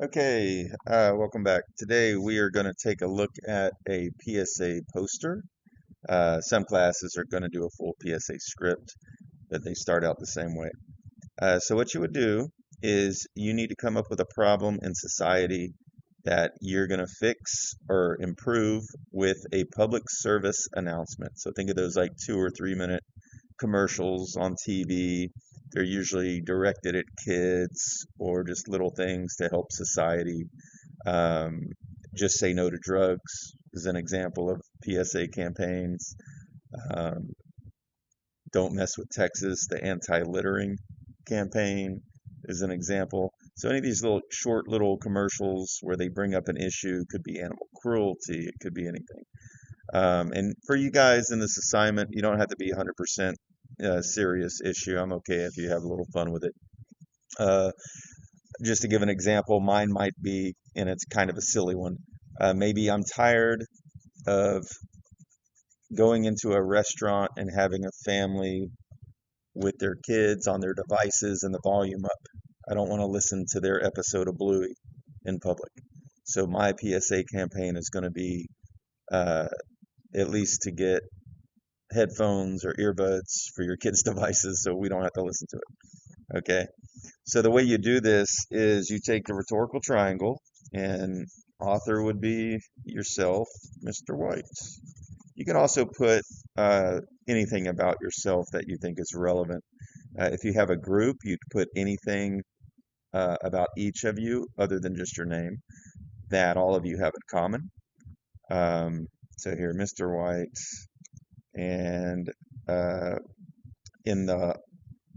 Okay, welcome back. Today we are going to take a look at a PSA poster. Some classes are going to do a full PSA script, but they start out the same way. So what you would do is you need to come up with a problem in society that you're going to fix or improve with a public service announcement. So think of those like 2 or 3 minute commercials on TV. They're usually directed at kids or just little things to help society. Um, just say no to drugs is an example of PSA campaigns. Um, don't mess with Texas, the anti-littering campaign is an example. So any of these little short little commercials where they bring up an issue, could be animal cruelty, it could be anything. And for you guys in this assignment, you don't have to be 100% serious issue. I'm okay if you have a little fun with it. Uh, just to give an example, mine might be, and it's kind of a silly one. Maybe I'm tired of going into a restaurant and having a family with their kids on their devices and the volume up. I don't want to listen to their episode of Bluey in public. So my PSA campaign is going to be uh, at least to get headphones or earbuds for your kids' devices so we don't have to listen to it. Okay. So the way you do this is you take the rhetorical triangle, and author would be yourself, Mr. White. You can also put anything about yourself that you think is relevant. If you have a group, you'd put anything about each of you other than just your name that all of you have in common. So here, Mr. White, and uh, in the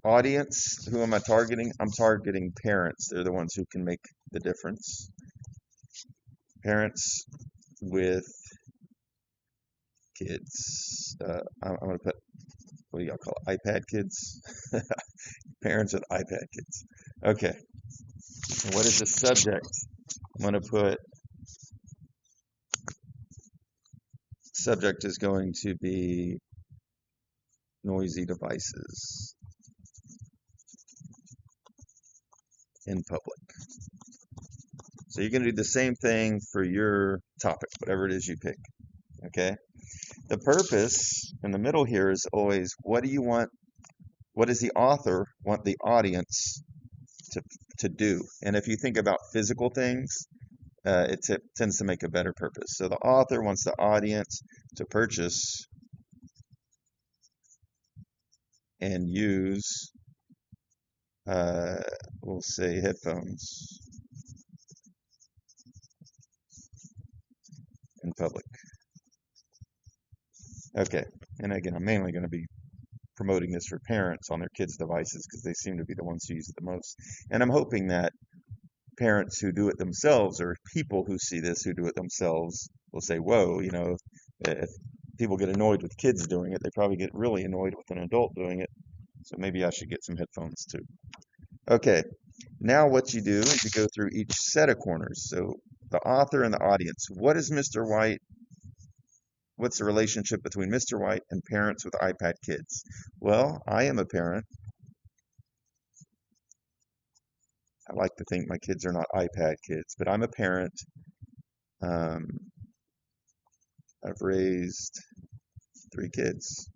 audience, who am I targeting? I'm targeting parents. They're the ones who can make the difference. Parents with kids. I'm going to put, what do y'all call it? iPad kids? Parents with iPad kids. Okay. And what is the subject? I'm going to put, subject is going to be noisy devices in public. So you're going to do the same thing for your topic, whatever it is you pick. Okay. The purpose in the middle here is always, what do you want? What does the author want the audience to, to do? And if you think about physical things, it tends to make a better purpose. So the author wants the audience to purchase and use, uh, we'll say, headphones in public. Okay, and again, I'm mainly going to be promoting this for parents on their kids' devices because they seem to be the ones who use it the most. And I'm hoping that parents who do it themselves or people who see this who do it themselves will say, whoa, if people get annoyed with kids doing it, they probably get really annoyed with an adult doing it. So maybe I should get some headphones too. Okay, now what you do is you go through each set of corners. So the author and the audience. What is Mr. White? What's the relationship between Mr. White and parents with iPad kids? Well, I am a parent. I like to think my kids are not iPad kids, but I'm a parent. Um, I've raised 3 kids.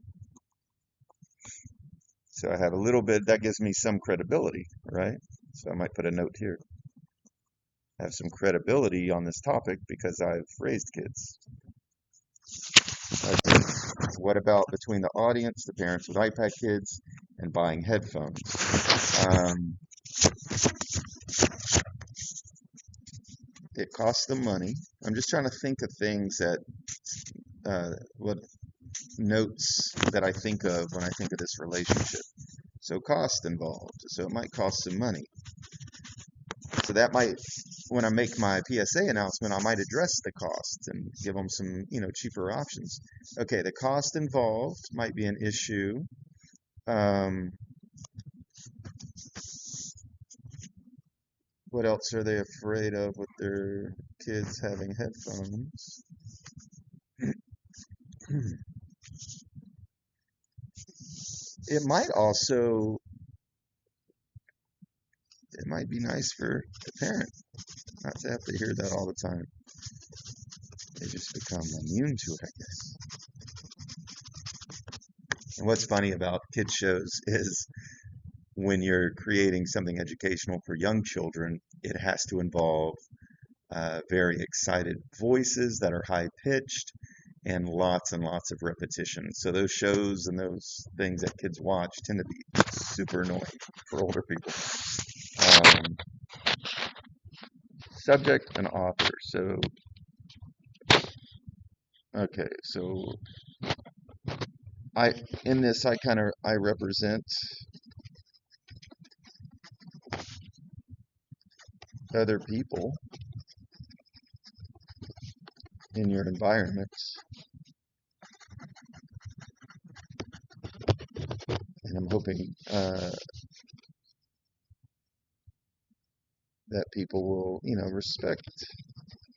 So I have a little bit, that gives me some credibility, right? So I might put a note here. I have some credibility on this topic because I've raised kids. Okay. What about between the audience, the parents with iPad kids, and buying headphones? It costs them money. I'm just trying to think of things that, what notes that I think of when I think of this relationship. So cost involved. So it might cost some money. So that might, when I make my PSA announcement, I might address the cost and give them some, cheaper options. Okay, the cost involved might be an issue. What else are they afraid of with their kids having headphones? It might also, it might be nice for the parent not to have to hear that all the time. They just become immune to it, I guess. And what's funny about kids shows is when you're creating something educational for young children, it has to involve very excited voices that are high pitched and lots of repetition. So those shows and those things that kids watch tend to be super annoying for older people. Um, Subject and author. So, okay, so I in this I represent other people in your environment, and I'm hoping that people will, respect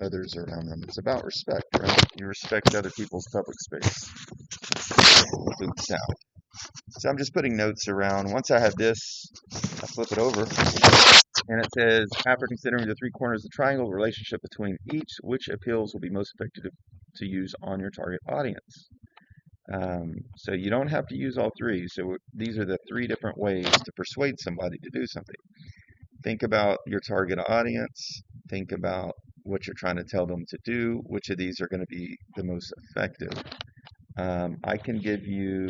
others around them. It's about respect, right? You respect other people's public space, include sound. So I'm just putting notes around. Once I have this, I flip it over, and it says, after considering the three corners of the triangle, the relationship between each, which appeals will be most effective to use on your target audience. So you don't have to use all three. So these are the three different ways to persuade somebody to do something. Think about your target audience. Think about what you're trying to tell them to do. Which of these are going to be the most effective? I can give you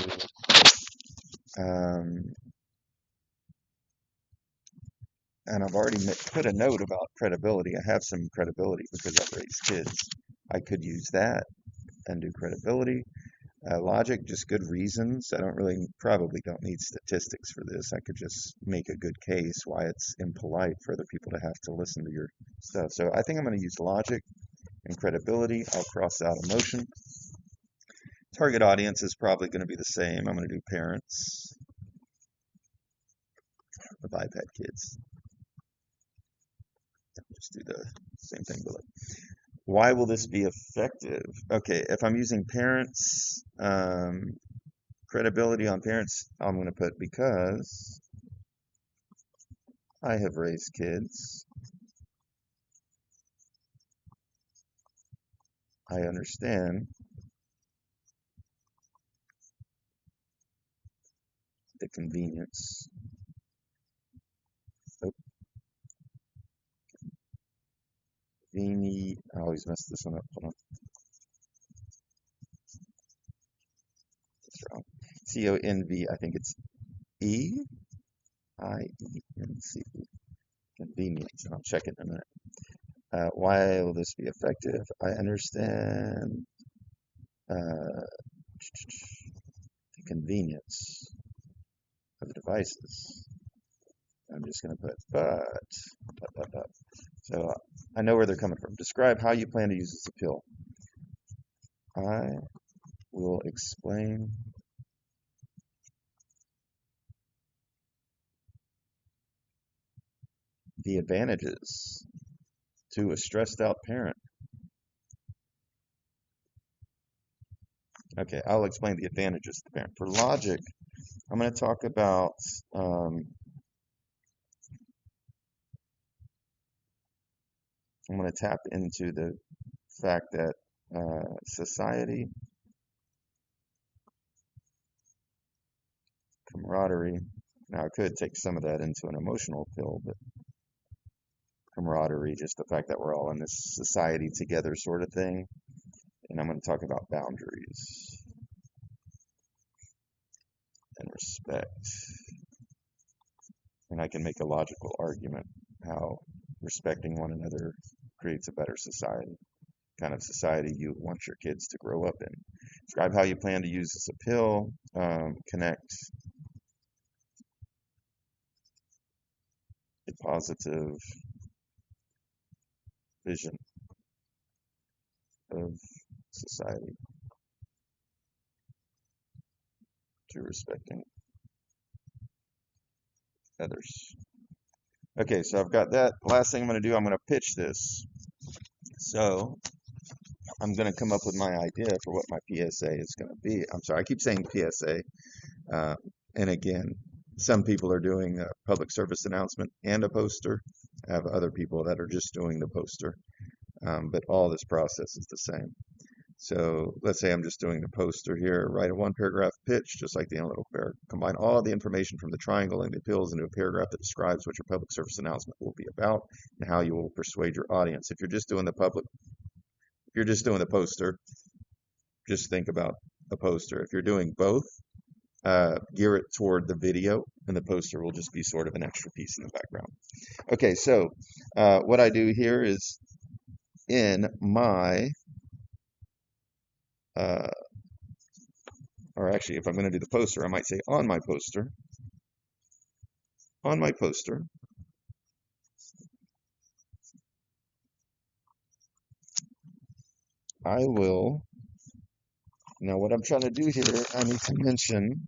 and I've already put a note about credibility. I have some credibility because I've raised kids. I could use that and do credibility. Logic, just good reasons. Probably don't need statistics for this. I could just make a good case why it's impolite for other people to have to listen to your stuff. So I think I'm going to use logic and credibility. I'll cross out emotion. Target audience is probably going to be the same. I'm going to do parents of iPad kids. Just do the same thing below. Why will this be effective? Okay, if I'm using parents, credibility on parents, I'm going to put because I have raised kids. I understand the convenience. Oh, I always mess this one up. Hold on. It's wrong. CONV, I think it's EIENC. Convenience. And I'll check it in a minute. Why will this be effective? I understand the convenience of the devices. I'm just going to put but. So I know where they're coming from. Describe how you plan to use this appeal. I will explain the advantages to a stressed out parent. Okay, I'll explain the advantages to the parent. For logic, I'm going to talk about I'm going to tap into the fact that society, camaraderie, now I could take some of that into an emotional appeal, but camaraderie, just the fact that we're all in this society together sort of thing. And I'm going to talk about boundaries and respect. And I can make a logical argument how respecting one another creates a better society, kind of society you want your kids to grow up in. Describe how you plan to use this appeal. Connect a positive vision of society to respecting others. Okay, so I've got that. Last thing I'm going to do, I'm going to pitch this. So I'm going to come up with my idea for what my PSA is going to be. I'm sorry, I keep saying PSA. And again, Some people are doing a public service announcement and a poster. I have other people that are just doing the poster, but all this process is the same. So let's say I'm just doing the poster here, write a one paragraph pitch, just like the analytical paragraph. Combine all the information from the triangle and the appeals into a paragraph that describes what your public service announcement will be about and how you will persuade your audience. If you're just doing the poster, just think about a poster. If you're doing both, gear it toward the video, and the poster will just be sort of an extra piece in the background. Okay, so what I do here is in my uh, or actually, if I'm going to do the poster, I might say on my poster, I will, now what I'm trying to do here, I need to mention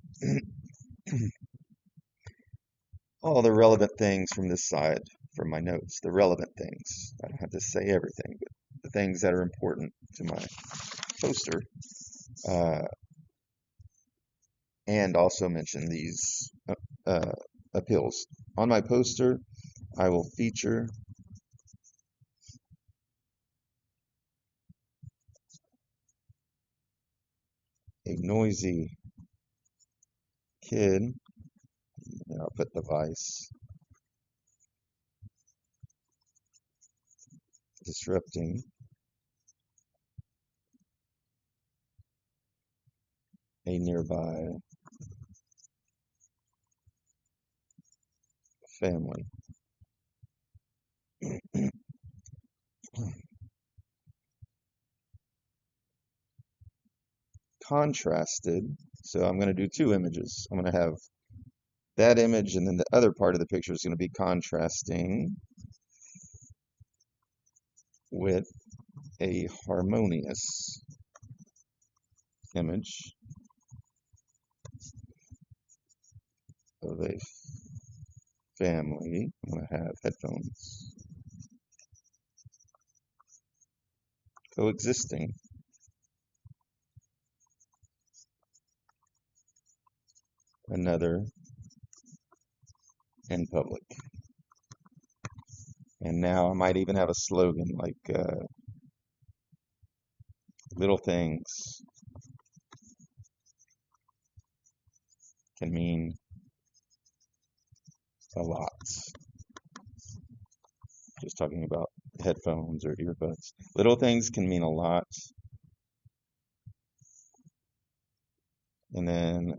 all the relevant things from this side, from my notes, the relevant things. I don't have to say everything, but the things that are important to my poster, uh, and also mention these appeals. On my poster, I will feature a noisy kid, and I'll put device, disrupting a nearby family. Contrasted, so I'm going to do two images. I'm going to have that image, and then the other part of the picture is going to be contrasting with a harmonious image of a family. I'm going to have headphones coexisting. Another in public. And now I might even have a slogan like little things can mean a lot. Just talking about headphones or earbuds. Little things can mean a lot. And then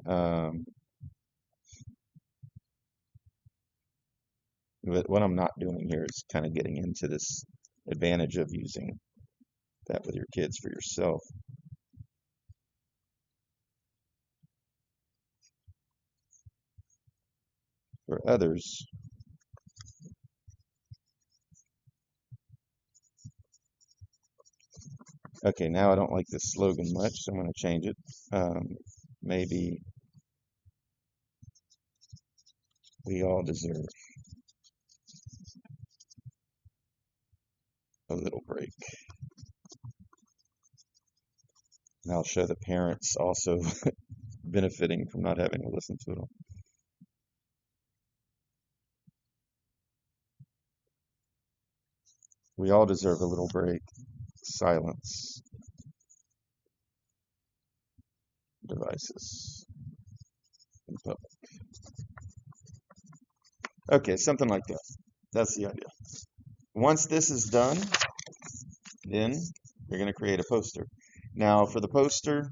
what I'm not doing here is kind of getting into this advantage of using that with your kids for yourself. For others, okay, now I don't like this slogan much, so I'm going to change it. Maybe we all deserve a little break. And I'll show the parents also benefiting from not having to listen to them. We all deserve a little break. Silence devices in public. Okay, something like that. That's the idea. Once this is done, then you're going to create a poster. Now, for the poster,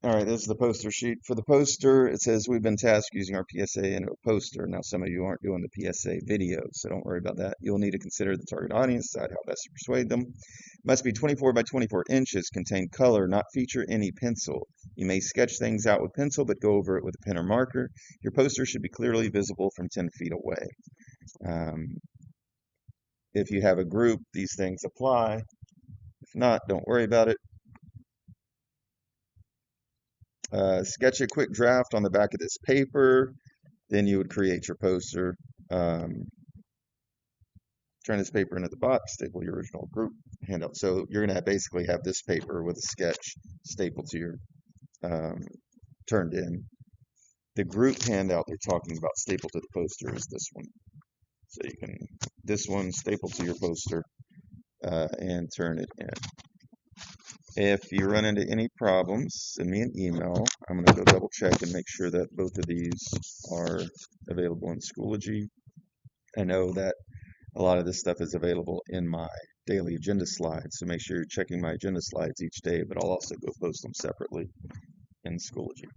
all right, this is the poster sheet. For the poster, it says we've been tasked using our PSA into a poster. Now, some of you aren't doing the PSA videos, so don't worry about that. You'll need to consider the target audience, decide how best to persuade them. Must be 24 by 24 inches, contain color, not feature any pencil. You may sketch things out with pencil, but go over it with a pen or marker. Your poster should be clearly visible from 10 feet away. If you have a group, these things apply. If not, don't worry about it. Sketch a quick draft on the back of this paper, then you would create your poster. turn this paper into the box, staple your original group handout. So you're going to basically have this paper with a sketch stapled to your um, turned in. The group handout they're talking about stapled to the poster is this one. So you can, this one staple to your poster and turn it in. If you run into any problems, send me an email. I'm going to go double check and make sure that both of these are available in Schoology. I know that a lot of this stuff is available in my daily agenda slides, so make sure you're checking my agenda slides each day, but I'll also go post them separately in Schoology.